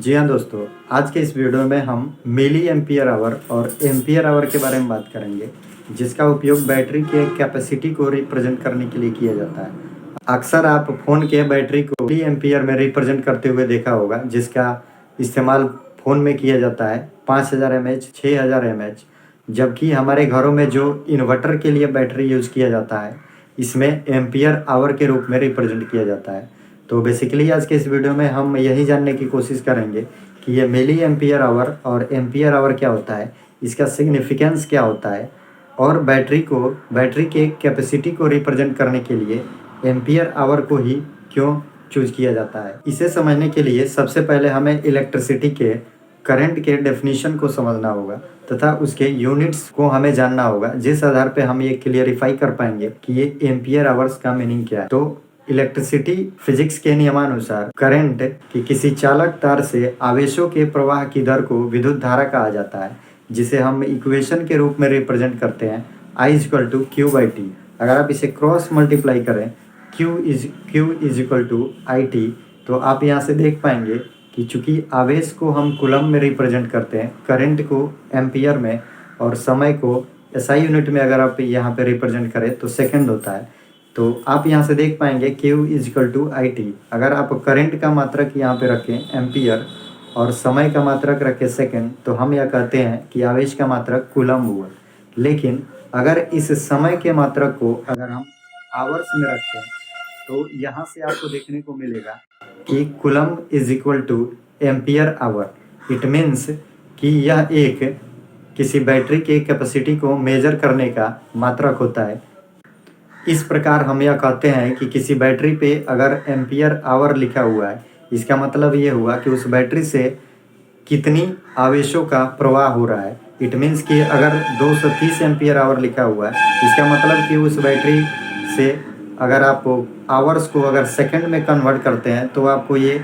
जी हाँ दोस्तों, आज के इस वीडियो में हम मिली एम्पियर आवर और एम्पियर आवर के बारे में बात करेंगे, जिसका उपयोग बैटरी के कैपेसिटी को रिप्रेजेंट करने के लिए किया जाता है। अक्सर आप फ़ोन के बैटरी को मिली एम्पियर में रिप्रेजेंट करते हुए देखा होगा, जिसका इस्तेमाल फ़ोन में किया जाता है 5000 mAh, 6000 mAh, जबकि हमारे घरों में जो इन्वर्टर के लिए बैटरी यूज़ किया जाता है, इसमें एम्पियर आवर के रूप में रिप्रेजेंट किया जाता है। तो बेसिकली आज के इस वीडियो में हम यही जानने की कोशिश करेंगे कि ये मिली एम्पियर आवर और एम्पियर आवर क्या होता है, इसका सिग्निफिकेंस क्या होता है, और बैटरी के कैपेसिटी को रिप्रेजेंट करने के लिए एम्पियर आवर को ही क्यों चूज किया जाता है। इसे समझने के लिए सबसे पहले हमें इलेक्ट्रिसिटी के करंट के डेफिनेशन को समझना होगा तथा उसके यूनिट्स को हमें जानना होगा, जिस आधार पे हम ये क्लियरिफाई कर पाएंगे कि ये एम्पियर आवर्स का मीनिंग क्या है। तो इलेक्ट्रिसिटी फिजिक्स के नियमानुसार करंट की किसी चालक तार से आवेशों के प्रवाह की दर को विद्युत धारा कहा जाता है, जिसे हम इक्वेशन के रूप में रिप्रेजेंट करते हैं I = Q/T। अगर आप इसे क्रॉस मल्टीप्लाई करें Q = IT, तो आप यहाँ से देख पाएंगे कि चूंकि आवेश को हम कूलम में रिप्रेजेंट करते हैं, करंट को एम्पियर में और समय को SI यूनिट में अगर आप यहाँ पे रिप्रेजेंट करें तो सेकंड होता है। तो आप यहाँ से देख पाएंगे Q = IT। अगर आप करंट का मात्रक यहाँ पे रखें एम्पियर और समय का मात्रक रखें सेकंड, तो हम यह कहते हैं कि आवेश का मात्रक कूलम हुआ। लेकिन अगर इस समय के मात्रक को अगर हम आवर्स में रखें तो यहाँ से आपको देखने को मिलेगा कि coulomb = ampere hour. It means कि यह एक किसी बैटरी के कैपेसिटी को मेजर करने का मात्रक होता है। इस प्रकार हम यह कहते हैं कि किसी बैटरी पे अगर एम्पियर आवर लिखा हुआ है, इसका मतलब ये हुआ कि उस बैटरी से कितनी आवेशों का प्रवाह हो रहा है। इट मीन्स कि अगर 230 एम्पियर आवर लिखा हुआ है, इसका मतलब कि उस बैटरी से अगर आप आवर्स को अगर सेकंड में कन्वर्ट करते हैं तो आपको ये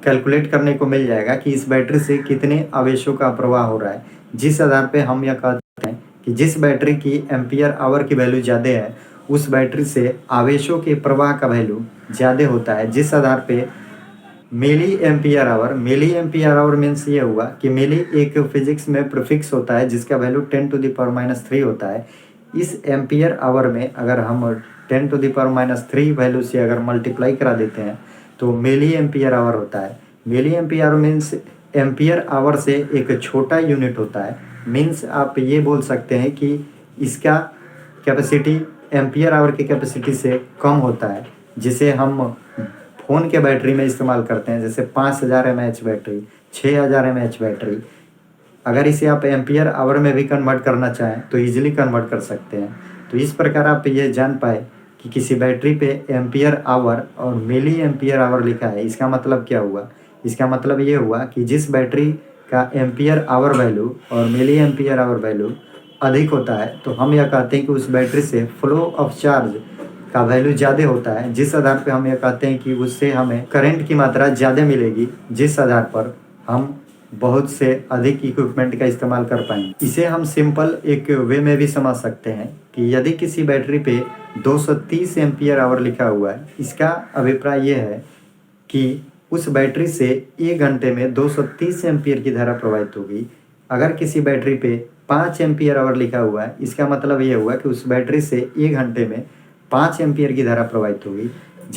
कैलकुलेट करने को मिल जाएगा कि इस बैटरी से कितने आवेशों का प्रवाह हो रहा है, जिस आधार पे हम यह कहते हैं कि जिस बैटरी की एम्पियर आवर की वैल्यू ज़्यादा है, उस बैटरी से आवेशों के प्रवाह का वैल्यू ज़्यादा होता है, जिस आधार पे मिली एम्पियर आवर मीन्स ये हुआ कि मिली एक फिजिक्स में प्रीफिक्स होता है जिसका वैल्यू 10⁻³ होता है। इस एम्पियर आवर में अगर हम 10⁻³ वैल्यू से अगर मल्टीप्लाई करा देते हैं तो मिली एम्पियर आवर होता है। Milli ampere hour means ampere hour से एक छोटा यूनिट होता है। मीन्स आप ये बोल सकते हैं कि इसका कैपेसिटी एम्पियर आवर की कैपेसिटी से कम होता है, जिसे हम फ़ोन के बैटरी में इस्तेमाल करते हैं, जैसे 5000 mAh बैटरी, 6000 mAh बैटरी। अगर इसे आप एम्पियर आवर में भी कन्वर्ट करना चाहें तो ईजिली कन्वर्ट कर सकते हैं। तो इस प्रकार आप ये जान पाए कि किसी बैटरी पे एम्पियर आवर और मिली एम्पियर आवर लिखा है, इसका मतलब क्या हुआ। इसका मतलब ये हुआ कि जिस बैटरी का एम्पियर आवर वैल्यू और मिली एम्पियर आवर वैल्यू अधिक होता है, तो हम यह कहते हैं कि उस बैटरी से फ्लो ऑफ चार्ज का वैल्यू ज़्यादा होता है, जिस आधार पे हम यह कहते हैं कि उससे हमें करंट की मात्रा ज़्यादा मिलेगी, जिस आधार पर हम बहुत से अधिक इक्विपमेंट का इस्तेमाल कर पाएंगे। इसे हम सिंपल एक वे में भी समझ सकते हैं कि यदि किसी बैटरी पे 230 एम्पियर आवर लिखा हुआ है, इसका अभिप्राय यह है कि उस बैटरी से 1 घंटे में 230 एम्पियर की धारा प्रवाहित होगी। अगर किसी बैटरी पे 5 एम्पियर आवर लिखा हुआ है, इसका मतलब ये हुआ कि उस बैटरी से 1 घंटे में 5 एम्पियर की धारा प्रवाहित होगी।